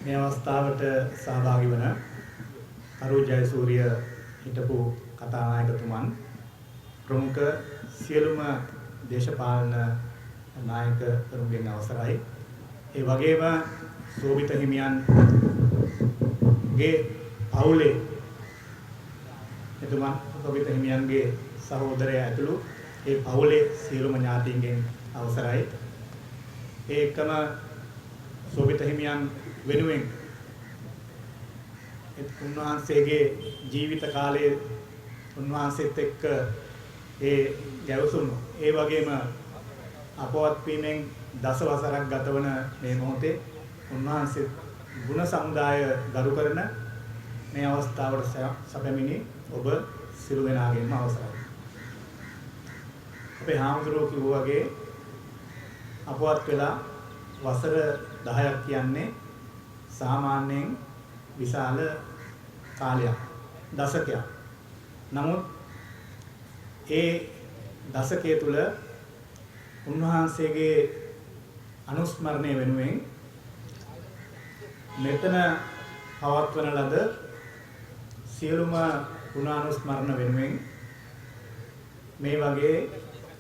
මේ අවස්ථාවට සහභාගී වන අරු ජයසූරිය හිටපු කතානායකතුමන් ප්‍රමුඛ සියලුම දේශපාලන නායකතුරුන්ගෙන් අවසරයි. ඒ වගේම සෝබිත හිමියන්ගේ පවුලේ එතුමන් සෝබිත හිමියන්ගේ සහෝදරයා ඇතුළු ඒ පවුලේ සියලුම ඥාතීන්ගෙන් අවසරයි. ඒකම සෝබිත හිමියන් වෙනුවෙන් උන්වහන්සේගේ ජීවිත කාලයේ උන්වහන්සේත් එක්ක ඒ ගැවසුණු ඒ වගේම අපවත් වීමෙන් දසවසරක් ගතවන මේ මොහොතේ උන්වහන්සේ ගුණ සමුදාය ගරු කරන මේ අවස්ථාවට සැපැමිණි ඔබ සියලු දෙනාගෙන්ම අවසරයි. අපේ හාමුදුරුවෝ කිව්වා වගේ අපවත් වෙලා වසර 10ක් කියන්නේ සාමාන්‍යයෙන් විශාල කාලයක් දශකයක්. නමුත් ඒ දශකයේ තුල උන්වහන්සේගේ අනුස්මරණය වෙනුවෙන් මෙතන පවත්වන ලද සියලුම ගුණානුස්මරණ වෙනුවෙන් මේ වගේ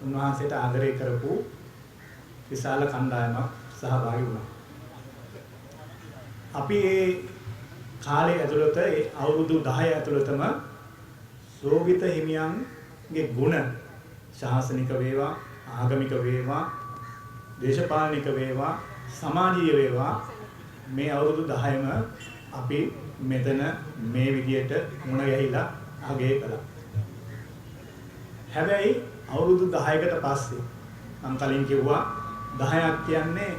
උන්වහන්සේට ආදරය කරපු විශාල කණ්ඩායමක් සහභාගී වුණා. අපි මේ කාලය ඇතුළත ඒ අවුරුදු 10 ඇතුළතම සෝබිත හිමියන්ගේ ගුණ ශාසනික වේවා ආගමික වේවා දේශපාලනික වේවා සමාජීය වේවා මේ අවුරුදු 10ම අපි මෙතන මේ විදියට මුණ ගැහිලා අගය කළා. හැබැයි අවුරුදු 10කට පස්සේ මම කලින් කිව්වා 10ක් කියන්නේ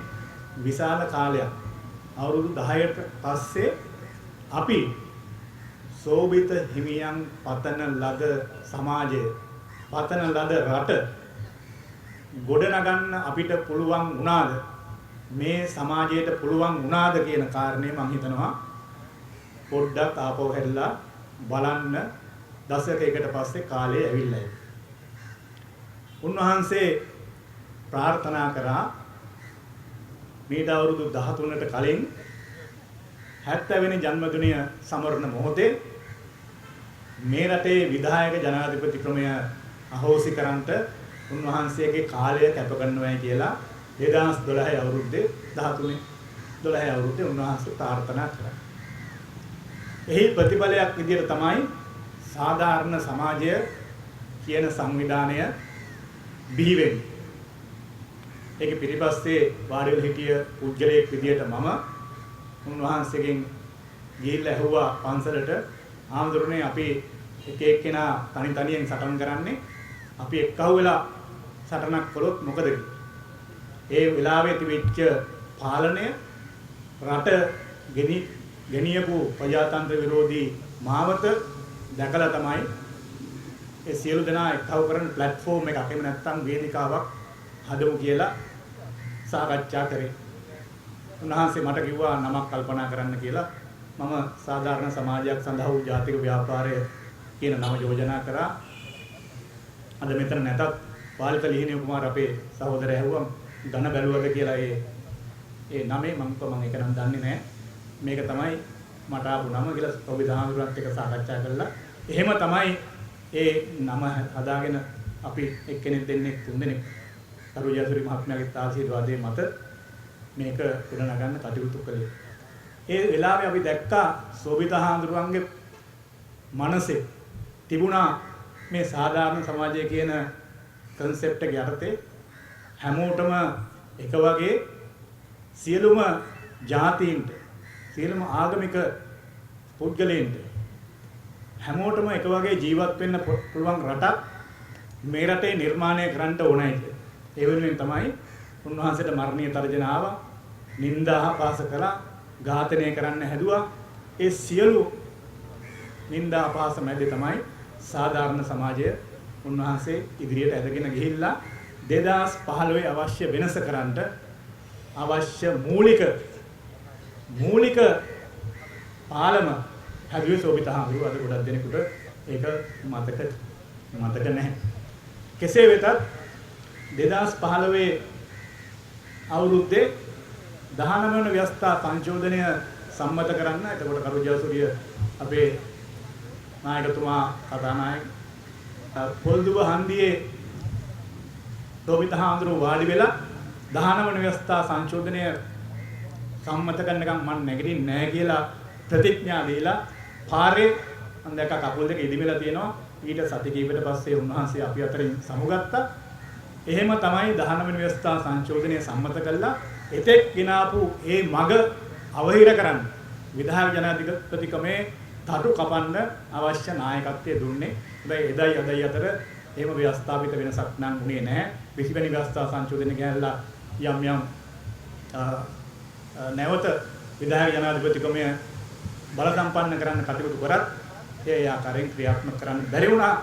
විශාල කාලයක්. අවුරුදු 10කට පස්සේ අපි සෝබිත හිමියන් පතන ලද සමාජය පතන ලද රට ගොඩනගන්න අපිට පුළුවන් වුණාද මේ සමාජයට පුළුවන් වුණාද කියන කාරණේ මම හිතනවා පොඩ්ඩක් ආපහු හැරිලා බලන්න දශකයකට පස්සේ කාලය ඇවිල්ලා. උන්වහන්සේ ප්‍රාර්ථනා කරා මේ අවුරුදු 13ට කලින් 70 වෙනි ජන්මදිනය සමරන මොහොතේ මේ රටේ විධායක ජනාධිපති ක්‍රමය අහෝසි කරන්නට උන්වහන්සේගේ කාලය කැප කරනවායි කියලා 2012 අවුරුද්දේ 12 අවුරුද්දේ උන්වහන්සේ ප්‍රාර්ථනා කරා. එහි ප්‍රතිඵලයක් විදිහට තමයි සාධාරණ සමාජය කියන සංවිධානය බිහි වෙන්නේ. ඒක පිටිපස්සේ වාඩිව හිටිය පුජ්‍යලයක් විදිහට මම උන්වහන්සේගෙන් ගිහිල්ලා ඇහුවා පන්සලට ආන්දරනේ අපි එක එක්කෙනා තනියෙන් සටන් කරන්නේ අපි එක්කහුව වෙලා සටනක් කළොත් මොකද ඒ වෙලාවේ තිබිච්ච පාලනය රට ගෙනියපු ප්‍රජාතන්ත්‍ර විරෝධී මාවත දැකලා තමයි ඒ සියලු දෙනා එක්කහුව කරන ප්ලැට්ෆෝම් එකක් එහෙම නැත්නම් වේදිකාවක් හදමු කියලා සාකච්ඡා කරේ. උන්වහන්සේ මට කිව්වා නමක් කල්පනා කරන්න කියලා. මම සාධාරණ සමාජයක් සඳහා වූ ජාතික ව්‍යාපාරය කියන නම යෝජනා කරා. අද මෙතන නැතත් පාලිත ලිහිණිය කුමාර අපේ සහෝදරයා ඇහුවා ධන බැලුවද කියලා ඒ නමේ මම ඒක නම් දන්නේ නැහැ. මේක තමයි මට ආපු නම කියලා සෝබිදාහඳුරත් එක්ක සාකච්ඡා කළා. එහෙම තමයි ඒ නම හදාගෙන අපි එක්කෙනෙක් දෙන්නෙක් තුන්දෙනෙක් කරුජාසුරි මහත්මයාගේ ආශිර්වාදයේ මත මේක ගොඩනගන්න කටයුතු කළේ. ඒ වෙලාවේ අපි දැක්කා සෝබිදාහඳුරන්ගේ මනසේ තිබුණා මේ සාධාරණ සමාජය කියන concept එක යටතේ හැමෝටම එක වගේ සියලුම ජාතීන්ට සියලුම ආගමික පුද්ගලයන්ට හැමෝටම එක වගේ ජීවත් වෙන්න පුළුවන් රටක් මේ රටේ නිර්මාණය කරන්න ඕනයි කියලා. ඒ වෙනුවෙන් තමයි උන්වහන්සේට මරණීය තර්ජන ආවා, නිന്ദා අපහාස කළා, ඝාතනය කරන්න හැදුවා. ඒ සියලු නිന്ദා අපහාස මැද තමයි සාධාරණ සමාජය උන්වහන්සේ ඉදිරියට ඇදගෙන ගිහිල්ලා 2015 අවශ්‍ය වෙනස කරන්නට අවශ්‍ය මූලික පාලම හැදුවේ සෝබිතාහඳුරු. අද ගොඩක් දෙනෙකුට ඒක මතක නැහැ. කෙසේ වෙතත් 2015 අවුරුද්දේ 19 වන ව්‍යවස්ථා සංශෝධනය සම්මත කරන්න. එතකොට කරුජාසුරිය අපේ නායකතුමා කතානායක පොල්දුව හන්දියේ සෝබිතහාඳුරු වාඩි වෙලා 19 වෙනි ව්‍යවස්ථා සංශෝධනය සම්මත කරනකම් මම නැගිටින්නේ නැහැ කියලා ප්‍රතිඥා දීලා පාරේ මම දැක්ක කකුල් දෙක ඉදිමෙලා තියෙනවා. ඊට සති කිහිපයකට පස්සේ උන්වහන්සේ අපි අතරින් සමුගත්තා. එහෙම තමයි 19 වෙනි ව්‍යවස්ථා සංශෝධනය සම්මත කළා. එතෙක් ගినాපු ඒ මග අවහිර කරන්න විධායක ජනාධිපතිකමේ තටු කපන්න අවශ්‍ය නායකත්වය දුන්නේ. හැබැයි එදයි අදයි අතර එහෙම ව්‍යවස්ථාපිත වෙනසක් නම් වුණේ නැහැ. 20 වෙනි ව්‍යවස්ථා සංශෝධනය ගැනලා යම් නැවත විධායක ජනාධිපතිකමේ බල සම්පන්න කරන්න කටයුතු කරත් ඒ ආකාරයෙන් ක්‍රියාත්මක කරන්න බැරි වුණා.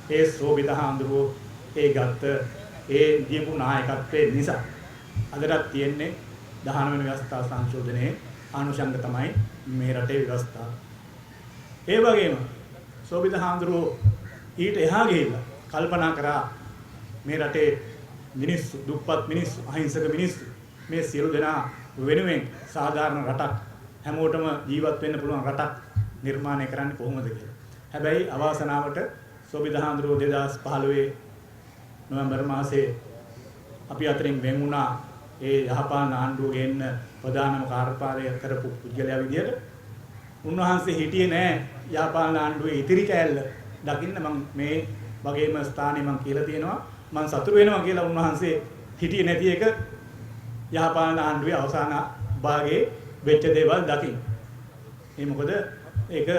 ඒ සෝබිතහාඳුරෝ ඒ ගත්ත ඒ දීපු නායකත්වයේ නිසා අදටත් තියෙන්නේ 19 වෙනි ව්‍යවස්ථා සංශෝධනයේ ආනුෂංග තමයි මේ රටේ ව්‍යවස්ථාව. ඒ වගේම සෝබිතහාඳුරෝ ඊට එහා ගිහිල්ලා කල්පනා කරා මේ රටේ මිනිස්සු දුප්පත් මිනිස්සු අහිංසක මිනිස්සු මේ සියලු දෙනා වෙනුවෙන් සාධාරණ රටක් හැමෝටම ජීවත් වෙන්න පුළුවන් රටක් නිර්මාණය කරන්නේ කොහොමද කියලා. හැබැයි අවාසනාවට සෝබිතහාඳුරෝ 2015 නොවැම්බර් මාසයේ අපි අතරින් වෙන් වුණා. ඒ යහපාලන ආණ්ඩුව ගෙන්න ප්‍රධානම කාර්යපාලය කරපු පුද්ගලයා විදියට උන්වහන්සේ හිටියේ නෑ යහපාලන ආණ්ඩුවේ ඉතිරි කෑල්ල දකින්න. මම මේ වගේම ස්ථානේ මම කියලා තියෙනවා මම සතුටු වෙනවා කියලා උන්වහන්සේ හිටියේ නැති එක යහපාලන ආණ්ඩුවේ අවසාන භාගයේ වෙච්ච දේවල් දකින්න. ඒ මොකද ඒක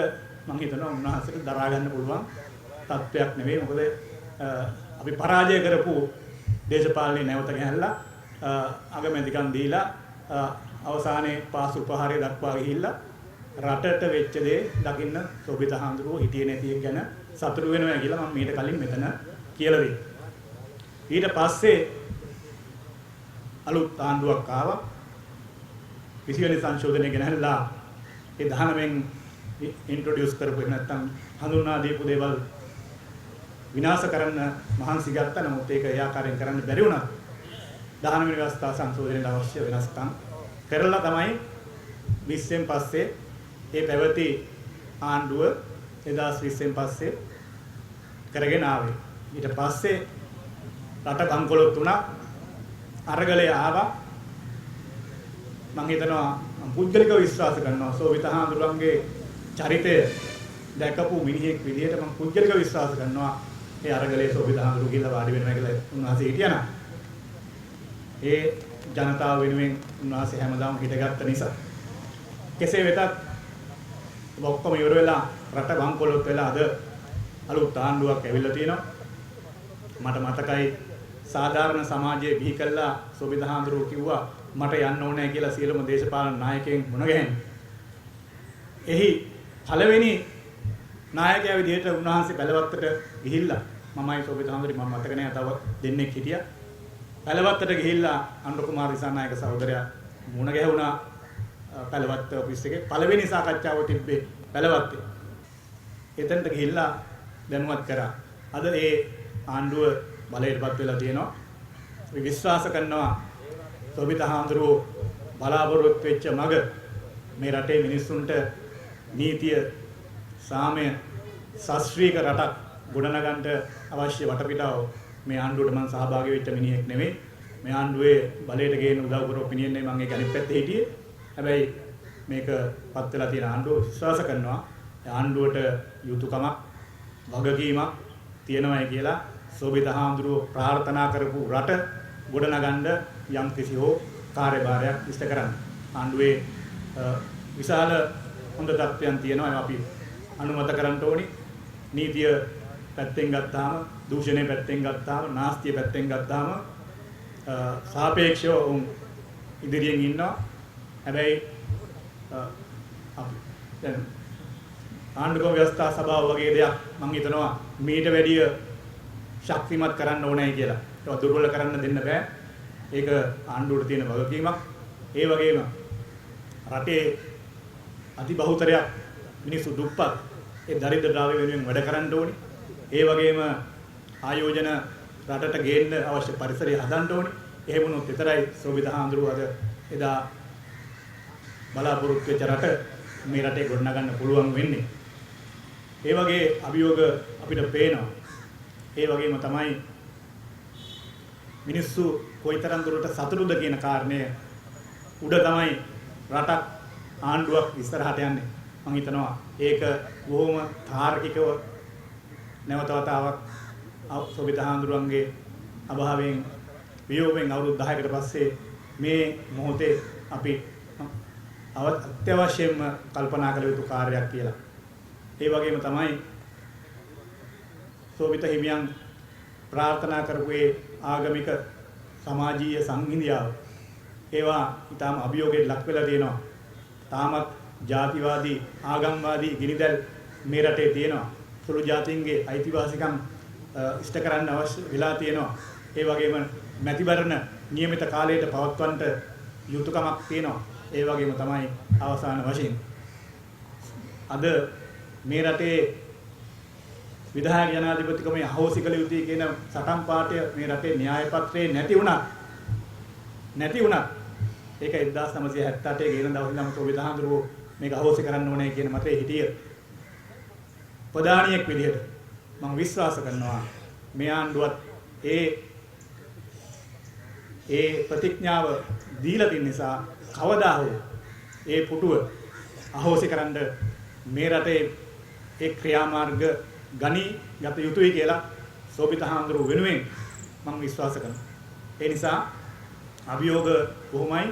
මම හිතනවා උන්වහන්සේට දරා ගන්න පුළුවන් තත්ත්වයක් නෙවෙයි. මොකද අපි පරාජය කරපු දේශපාලනේ නැවත ගහලා අගමැතිකම් දීලා අවසානයේ පාසු ප්‍රහාරය දක්වා ගිහිල්ලා රටට වෙච්ච දේ දකින්න සෝබිතහාඳුරෝ හිටියේ නැති එක ගැන සතුටු වෙනවා කියලා මම මීට කලින් මෙතන කියලා දෙන්න. ඊට පස්සේ අලුත් ආණ්ඩුවක් ආවා. 20 වෙනි සංශෝධනය ගෙනහැල්ලා ඒ 19න් ඉන්ට්‍රොඩියුස් කරපු නැත්තම් හඳුන්වා දීපු දේවල් විනාශ කරන්න මහන්සි ගත්තා. නමුත් ඒක ඒ ආකාරයෙන් කරන්න බැරි වුණා. 19 වෙනි ව්‍යවස්ථා සංශෝධනයට අවශ්‍ය වෙනස්කම් කරලා තමයි 20න් පස්සේ ඒ පැවති ආණ්ඩුව 2020න් පස්සේ කරගෙන ආවේ. ඊට පස්සේ රට බංකොලොත් වුණා. අරගලය ආවා. මම හිතනවා පුද්ගලිකව විශ්වාස කරනවා සෝබිතහාඳුරන්ගේ චරිතය දැකපු මිනිහෙක් විදිහට මම පුද්ගලිකව විශ්වාස කරනවා ඒ අරගලයේ සෝබිතහාඳුරු කියලා වාඩි වෙනවා කියලා උන්වහන්සේ හිටියනම් ඒ ජනතාව වෙනුවෙන් උන්වහන්සේ හැමදාම හිටගත්ත නිසා කෙසේ වෙතත් ඔක්කොම ඉවර වෙලා රට බංකොලොත් වෙලා අද අලුත් ආණ්ඩුවක් ඇවිල්ලා තියෙනවා. මට මතකයි සාධාරණ සමාජයේ බිහි කළා සෝබිතහාඳුරු කිව්වා මට යන්න ඕනේ කියලා සියලුම දේශපාලන නායකයන් මුණ ගැහෙන්න. එහි පළවෙනි නායකයා විදිහට උන්වහන්සේ පැලවත්තට ගිහිල්ලා මමයි සෝබිතහාඳුරු මම මතක නැහැ තව දෙන්නෙක් හිටියා. පැලවත්තට ගිහිල්ලා අනුර කුමාර දිසානායක සහෝදරයා මුණ ගැහුණා පැලවත්ත ඔෆිස් එකේ. පළවෙනි සාකච්ඡාව තිබ්බේ පැලවත්තේ. එතනට ගිහිල්ලා දැනුවත් කරා. අද ඒ ආණ්ඩුව බලයටපත් වෙලා තියෙනවා. අපි විශ්වාස කරනවා සෝබිතහාඳුරු බලාපොරොත්තු වෙච්ච මග මේ රටේ මිනිස්සුන්ට නීතිය සාමය ශාස්ත්‍රීය රටක් ගොඩනගන්න අවශ්‍ය වටපිටාව මේ ආණ්ඩුවට මම සහභාගී වෙච්ච මිනිහෙක් නෙවෙයි. මේ ආණ්ඩුවේ බලයට ගේන උදව් කරපු මිනිහෙක් නෙවෙයි. මම ඒක අනිත් පැත්තේ හිටියේ. හැබැයි මේක පත් වෙලා තියෙන ආණ්ඩුව විශ්වාස කරනවා ආණ්ඩුවට යුතුයකමක් වගකීමක් තියෙනවායි කියලා සෝබිතහාඳුරු ප්‍රාර්ථනා කරපු රට ගොඩනගන්න යම් කිසි හෝ කාර්යභාරයක් ඉෂ්ට කරන්න. ආණ්ඩුවේ විශාල හොඳ තත්ත්වයන් තියෙනවා. අපි අනුමත කරන්න ඕනි. නීතිය පැත්තෙන් ගත්තාම, දූෂණය පැත්තෙන් ගත්තාම, නාස්තිය පැත්තෙන් ගත්තාම සාපේක්ෂව උන් ඉදිරියෙන් ඉන්නවා. හැබැයි අපි දැන් ආණ්ඩුක්‍රම ව්‍යවස්ථා සභාව වගේ දෙයක් මම හිතනවා මීට වැඩිය ශක්තිමත් කරන්න ඕනේ කියලා. ඒක දුර්වල කරන්න දෙන්න බෑ. ඒක ආණ්ඩුවට තියෙන වගකීමක්. ඒ වගේම රටේ අතිබහුතරයක් මිනිස්සු දුප්පත් ඒ දරිද්‍රතාවය වෙනුවෙන් වැඩ කරන්න ඕනේ. ඒ වගේම ආයෝජන රටට ගේන්න අවශ්‍ය පරිසරය හදන්න ඕනේ. එහෙම වුණොත් විතරයි සෝබිතහාඳුරු අද එදා බලාපොරොත්තු වෙච්ච රට මේ රටේ ගොඩනගන්න පුළුවන් වෙන්නේ. ඒ වගේ අභියෝග අපිට පේනවා. ඒ වගේම තමයි මිනිස්සු කොයිතරම් දුරට සතුටුද කියන කාරණය උඩ තමයි රටක් ආණ්ඩුවක් ඉස්සරහට යන්නේ. මම හිතනවා ඒක බොහොම තාර්කිකව නැවත වතාවක් සොබිත හාමුදුරන්ගේ අභාවයෙන් වියෝවෙන් අවුරුදු 10කට පස්සේ මේ මොහොතේ අපි අත්‍යවශ්‍යයෙන්ම කල්පනා කළ යුතු කාර්යයක් කියලා. ඒ වගේම තමයි සෝවිත හිමියන් ප්‍රාර්ථනා කරපුවේ ආගමික සමාජීය සංහිඳියාව. ඒවා ඊටම අභියෝගයෙන් ලක් වෙලා තියෙනවා. තාමත් ජාතිවාදී ආගම්වාදී ගිනිදැල් මේ රටේ තියෙනවා. සුළු ජාතීන්ගේ අයිතිවාසිකම් ඉෂ්ට කරන්න අවශ්‍ය වෙලා තියෙනවා. ඒ වගේම මැතිවරණ નિયમિત කාලයට පවත්වන්නට යුතුයකමක් තියෙනවා. ඒ වගේම තමයි අවසාන වශයෙන් අද මේ රටේ විධායක ජනාධිපතිකමේ අහෝසි කළ යුතුයි කියන සටන් පාඨය මේ රටේ න්‍යාය පත්‍රයේ නැති වුණත් ඒක 1978 ගේ ඉඳන් දවස් ඉඳන් සෝවිත හාමුදුරුවෝ මේක අහෝසි කරන්න ඕනේ කියන මතේ හිටිය ප්‍රධානියෙක් විදිහට මම විශ්වාස කරනවා මේ ආණ්ඩුවත් ඒ ප්‍රතිඥාව දීලා තින් නිසා කවදා හෝ ඒ පුටුව අහෝසි කරන්න මේ රටේ ඒ ක්‍රියාමාර්ග ගත යුතුයි කියලා සෝබිත හාමුදුරුවෝ වෙනුවෙන් මම විශ්වාස කරනවා. ඒ නිසා අභියෝග කොහොමයි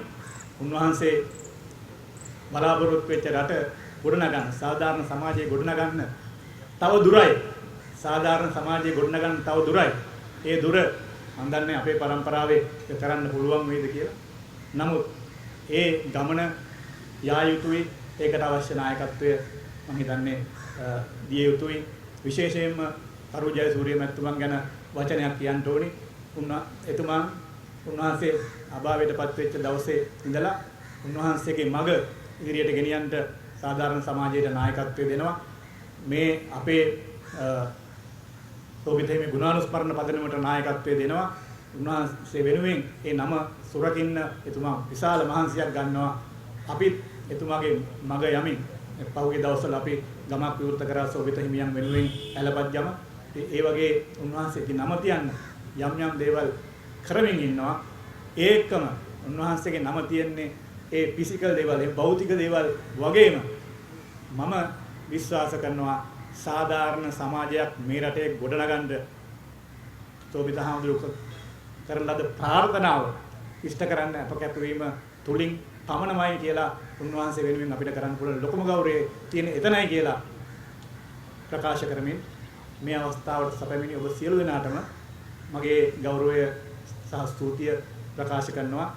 උන්වහන්සේ බලාපොරොත්තු වෙච්ච රට ගොඩනගන්න සාධාරණ සමාජය ගොඩනගන්න තව දුරයි. සාධාරණ සමාජය ගොඩනගන්න තව දුරයි. ඒ දුර මම දන්නේ අපේ પરම්පරාවේ කරන්න පුළුවන් වේද කියලා. නමුත් ඒ ගමන යා යුතුයි. ඒකට අවශ්‍ය නායකත්වය මම හිතන්නේ දිය යුතුයි. විශේෂයෙන්ම කරු ජයසූරිය මැතිතුමන් ගැන වචනයක් කියන්න ඕනි. උන්වහන්සේ අභාවයටපත් වෙච්ච දවසේ ඉඳලා උන්වහන්සේගේ මග ඉදිරියට ගෙනියන්න සාධාරණ සමාජයට නායකත්වය දෙනවා. මේ අපේ සෝබිතේ ගුණානුස්මරණ පදනමට නායකත්වය දෙනවා. උන්වහන්සේ වෙනුවෙන් ඒ නම සුරකින්න එතුමා විශාල මහන්සියක් ගන්නවා. අපිත් එතුමාගේ මග යමින් පහුගිය දවස්වල අපි ගමක් විවෘත කරා සෝබිත හිමියන් වෙනුවෙන් ඇලපත් යම. ඒ වගේ උන්වහන්සේගේ නම තියන්න යම් දේවල් කරමින් ඉන්නවා. ඒකම උන්වහන්සේගේ නම තියන්නේ ඒ ෆිසිකල් දේවල්, ඒ භෞතික දේවල් වගේම මම විශ්වාස කරනවා සාධාරණ සමාජයක් මේ රටේ ගොඩනගන්න සෝබිත හාමුදුරුවෝ කරන ලද ප්‍රාර්ථනාව ඉෂ්ට කරන්න අපකැප වීම තුලින් පමණමයි කියලා උන්වහන්සේ වෙනුවෙන් අපිට කරන්න පුළුවන් ලොකුම ගෞරවය තියෙන එතනයි කියලා ප්‍රකාශ කරමින් මේ අවස්ථාවට සැපෙමිනි ඔබ සියලු දෙනාටම මගේ ගෞරවය සහ ස්තුතිය ප්‍රකාශ කරනවා.